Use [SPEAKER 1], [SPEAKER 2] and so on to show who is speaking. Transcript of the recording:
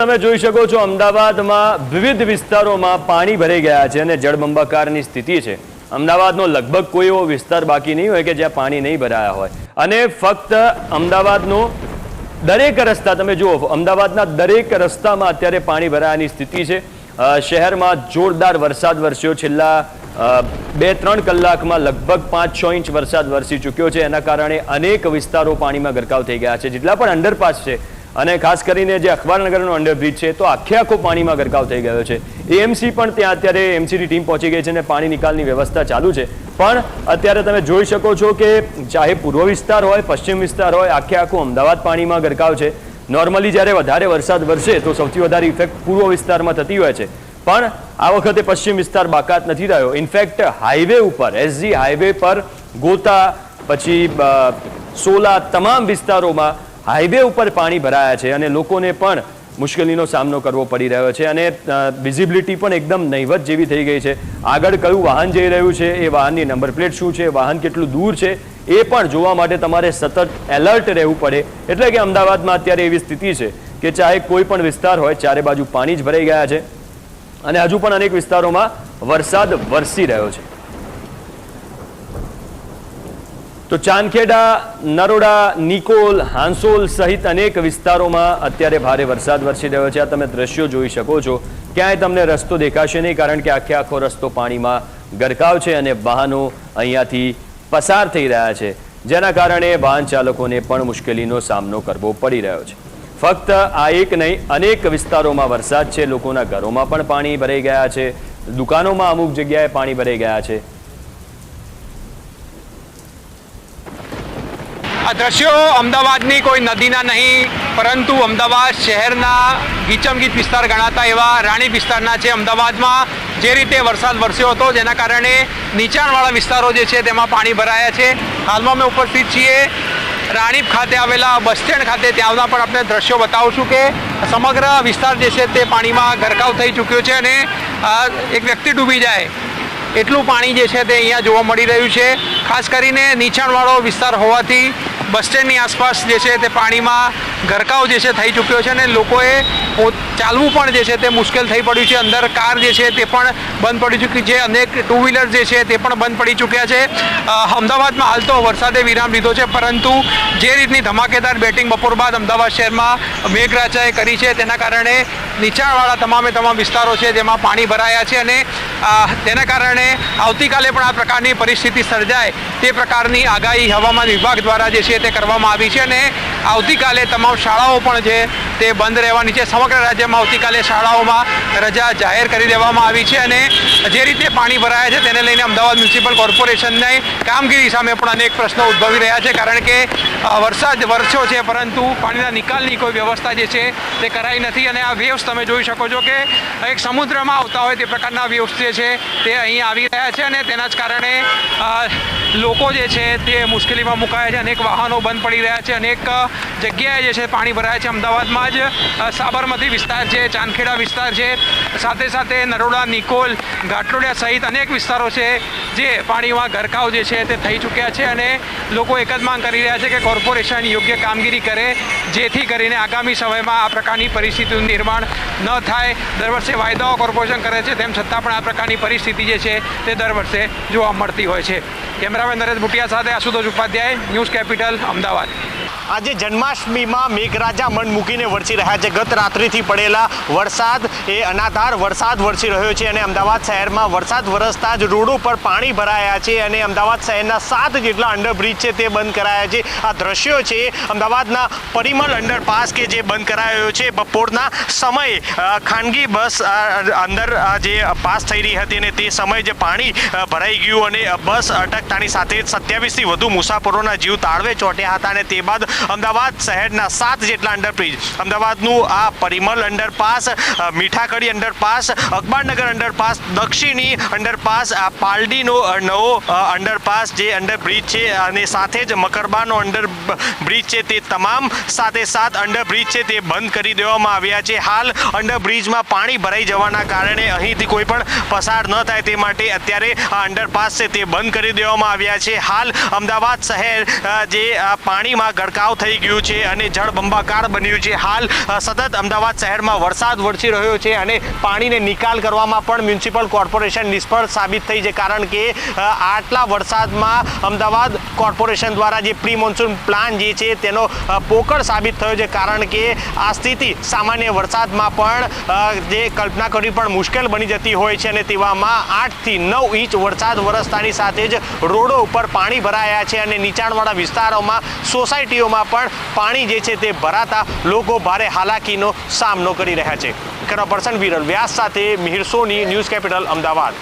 [SPEAKER 1] તમે જોઈ શકો છો અમદાવાદમાં વિવિધ વિસ્તારોમાં પાણી ભરાઈ ગયા છે અને જળબંબાકારની સ્થિતિ છે। અમદાવાદનો લગભગ કોઈ એવો વિસ્તાર બાકી નહીં હોય કે જ્યાં પાણી નહીં ભરાયા હોય અને ફક્ત અમદાવાદનો દરેક રસ્તા તમે જુઓ અમદાવાદના દરેક રસ્તામાં અત્યારે પાણી ભરાયાની સ્થિતિ છે। શહેરમાં જોરદાર વરસાદ વરસ્યો, છેલ્લા 2-3 કલાકમાં લગભગ 5-6 ઇંચ વરસાદ વરસી ચૂક્યો છે। એના કારણે અનેક વિસ્તારો પાણીમાં ગરકાવ થઈ ગયા છે। જેટલા પણ અંડરપાસ છે અને ખાસ કરીને જે અખબારનગરનો અંડરબ્રિજ છે તો આખો પાણીમાં ગરકાવ થઈ ગયો છે। એએમસી પણ ત્યાં અત્યારે એમસીની ટીમ પહોંચી ગઈ છે અને પાણી નિકાલની વ્યવસ્થા ચાલુ છે। પણ અત્યારે તમે જોઈ શકો છો કે ચાહે પૂર્વ વિસ્તાર હોય, પશ્ચિમ વિસ્તાર હોય, આખું અમદાવાદ પાણીમાં ગરકાવ છે। નોર્મલી જ્યારે વધારે વરસાદ વરસે તો સૌથી વધારે ઇફેક્ટ પૂર્વ વિસ્તારમાં થતી હોય છે, પણ આ વખતે પશ્ચિમ વિસ્તાર બાકાત નથી રહ્યો। ઇનફેક્ટ હાઈવે ઉપર, એસજી હાઈવે પર ગોતા પછી સોલા તમામ વિસ્તારોમાં હાઈવે ઉપર પાણી ભરાયા છે અને લોકોને પણ મુશ્કેલીનો સામનો કરવો પડી રહ્યો છે અને વિઝિબિલિટી પણ એકદમ નહીવત જેવી થઈ ગઈ છે। આગળ કયું વાહન જઈ રહ્યું છે, એ વાહનની નંબર પ્લેટ શું છે, વાહન કેટલું દૂર છે એ પણ જોવા માટે તમારે સતત એલર્ટ રહેવું પડે। એટલે કે અમદાવાદમાં અત્યારે એવી સ્થિતિ છે કે ચાહે કોઈ પણ વિસ્તાર હોય, ચારે બાજુ પાણી જ ભરાઈ ગયા છે અને હજુ પણ અનેક વિસ્તારોમાં વરસાદ વરસી રહ્યો છે। તો ચાંદખેડા, નરોડા, નિકોલ, હાંસોલ સહિત અનેક વિસ્તારોમાં અત્યારે ભારે વરસાદ વરસી રહ્યો છે। આ તમે દ્રશ્યો જોઈ શકો છો, ક્યાંય તમને રસ્તો દેખાશે નહીં કારણ કે આખો રસ્તો પાણીમાં ગરકાવ છે અને વાહનો અહીંયાથી પસાર થઈ રહ્યા છે, જેના કારણે વાહન ચાલકોને પણ મુશ્કેલીનો સામનો કરવો પડી રહ્યો છે। ફક્ત આ એક નહીં, અનેક વિસ્તારોમાં વરસાદ છે, લોકોના ઘરોમાં પણ પાણી ભરાઈ ગયા છે, દુકાનોમાં અમુક જગ્યાએ પાણી ભરાઈ ગયા છે।
[SPEAKER 2] આ દ્રશ્યો અમદાવાદની કોઈ નદીના નહીં પરંતુ અમદાવાદ શહેરના ગીચમગીચ વિસ્તાર ગણાતા એવા રાણીપ વિસ્તારના છે। અમદાવાદમાં જે રીતે વરસાદ વરસ્યો હતો જેના કારણે નીચાણવાળા વિસ્તારો જે છે તેમાં પાણી ભરાયા છે। હાલમાં અમે ઉપસ્થિત છીએ રાણીપ ખાતે આવેલા બસ સ્ટેન્ડ ખાતે, ત્યાંના પણ આપણે દ્રશ્યો બતાવું છું કે સમગ્ર વિસ્તાર જે છે તે પાણીમાં ગરકાવ થઈ ચૂક્યો છે અને એક વ્યક્તિ ડૂબી જાય એટલું પાણી જે છે તે અહીંયા જોવા મળી રહ્યું છે। ખાસ કરીને નીચાણવાળો વિસ્તાર હોવાથી બસ સ્ટેન્ડની આસપાસ જે છે તે પાણીમાં ગરકાવ જે છે થઈ ચૂક્યો છે અને લોકોએ ચાલવું પણ જે છે તે મુશ્કેલ થઈ પડ્યું છે। અંદર કાર જે છે તે પણ બંધ પડી ચૂકી છે, અનેક ટુ વ્હીલર જે છે તે પણ બંધ પડી ચૂક્યા છે। અમદાવાદમાં હાલ તો વરસાદે વિરામ લીધો છે, પરંતુ જે રીતની ધમાકેદાર બેટિંગ બપોર બાદ અમદાવાદ શહેરમાં મેઘરાજાએ કરી છે તેના કારણે નીચાણવાળા તમામ વિસ્તારો છે જેમાં પાણી ભરાયા છે અને તેના કારણે આવતીકાલે પણ આ પ્રકારની પરિસ્થિતિ સર્જાય તે પ્રકારની આગાહી હવામાન વિભાગ દ્વારા જે છે તે કરવામાં આવી છે અને આવતીકાલે તમામ શાળાઓ પણ છે તે બંધ રહેવાની છે। સમગ્ર રાજ્યમાં આવતીકાલે શાળાઓમાં રજા જાહેર કરી દેવામાં આવી છે અને જે રીતે પાણી ભરાયા છે તેને લઈને અમદાવાદ મ્યુનિસિપલ કોર્પોરેશનની કામગીરી સામે પણ અનેક પ્રશ્નો ઉદ્ભવી રહ્યા છે, કારણ કે વરસાદ વરસ્યો છે પરંતુ પાણીના નિકાલની કોઈ વ્યવસ્થા જે છે તે કરાઈ નથી અને આ વેવ્સ તમે જોઈ શકો છો કે એક સમુદ્રમાં આવતા હોય તે પ્રકારના વેવ્સ જે છે તે અહીં આવી રહ્યા છે અને તેના જ કારણે લોકો જે છે તે મુશ્કેલીમાં મુકાયા છે। અનેક વાહનો બંધ પડી રહ્યા છે, અનેક જગ્યાએ જે છે પાણી ભરાયા છે। અમદાવાદમાં જ સાબરમતી વિસ્તાર છે, ચાંદખેડા વિસ્તાર છે, સાથે સાથે નરોડા, નિકોલ, ઘાટલોડિયા સહિત અનેક વિસ્તારો છે જે પાણીમાં ગરકાવ જે છે તે થઈ ચૂક્યા છે અને લોકો એક જ માંગ કરી રહ્યા છે કે કોર્પોરેશન યોગ્ય કામગીરી કરે જેથી કરીને આગામી સમયમાં આ પ્રકારની પરિસ્થિતિનું નિર્માણ ન થાય। દર વર્ષે વાયદાઓ કોર્પોરેશન કરે છે, તેમ છતાં પણ આ પ્રકારની પરિસ્થિતિ જે છે તે દર વર્ષે જોવા મળતી હોય છે। કેમેરામેન નરેશ ભુટિયા સાથે આશુતોષ ઉપાધ્યાય, ન્યૂઝ કેપિટલ, અમદાવાદ।
[SPEAKER 3] આજે જન્માષ્ટમીમાં મેઘરાજા મન મૂકીને વરસી રહ્યા છે। ગત રાત્રિથી પડેલા વરસાદ એ અનાધાર વરસાદ વરસી રહ્યો છે અને અમદાવાદ શહેરમાં વરસાદ વરસતા જ રોડો પર પાણી ભરાયા છે અને અમદાવાદ શહેરના 7 જેટલા અંડરબ્રિજ છે તે બંધ કરાયા છે। આ દ્રશ્યો છે અમદાવાદના પરિમલ અંડરપાસ કે જે બંધ કરાયો છે। બપોરના સમયે ખાનગી બસ અંદર જે પાસ થઈ રહી હતી અને તે સમયે જે પાણી ભરાઈ ગયું અને બસ અટકતાની સાથે 27થી વધુ મુસાફરોના જીવ તાળવે ચોંટ્યા હતા અને તે બાદ અમદાવાદ શહેરના 7 જેટલા અંડરબ્રિજ, અમદાવાદનું આ Parimal underpass, મીઠાકડી underpass, Akbarnagar underpass, દક્ષિણી અંડરપાસ, પાલડીનો નવો અંડરપાસ જે અંડરબ્રિજ છે અને સાથે જ મકરબાનો અંડરબ્રિજ છે તે તમામ સાથે 7 અંડરબ્રિજ છે તે બંધ કરી દેવામાં આવ્યા છે। હાલ અંડરબ્રિજમાં પાણી ભરાઈ જવાના કારણે અહીંથી કોઈ પણ પસાર ન થાય તે માટે અત્યારે આ અંડરપાસ છે તે બંધ કરી દેવામાં આવ્યા છે। હાલ અમદાવાદ શહેર જે પાણીમાં ગરકાવ તળાવ થઈ ગયું છે અને જળબંબાકાર બન્યું છે. હાલ સતત અમદાવાદ શહેરમાં વરસાદ વરસી રહ્યો છે અને પાણીને નિકાલ કરવામાં પણ મ્યુનિસિપલ કોર્પોરેશન નિષ્ફળ સાબિત થઈ છે, કારણ કે આટલા વરસાદમાં અમદાવાદ કોર્પોરેશન દ્વારા જે પ્રી મોન્સૂન પ્લાન જે છે તેનો પોકળ સાબિત થયો છે, કારણ કે આ સ્થિતિ સામાન્ય વરસાદમાં પણ જે કલ્પના કરવી પણ મુશ્કેલ બની જતી હોય છે અને તેવામાં 8 થી 9 ઇંચ વરસાદ વરસતાની સાથે જ રોડો ઉપર પાણી ભરાયા છે અને નીચાણવાળા વિસ્તારોમાં સોસાયટીઓમાં પણ પાણી જે છે તે ભરાતા લોકો ભારે હાલાકીનો સામનો કરી રહ્યા છે. કેમેરા પર્સન વિરલ વ્યાસ સાથે મિહિર સોની, ન્યૂઝ કેપિટલ, અમદાવાદ.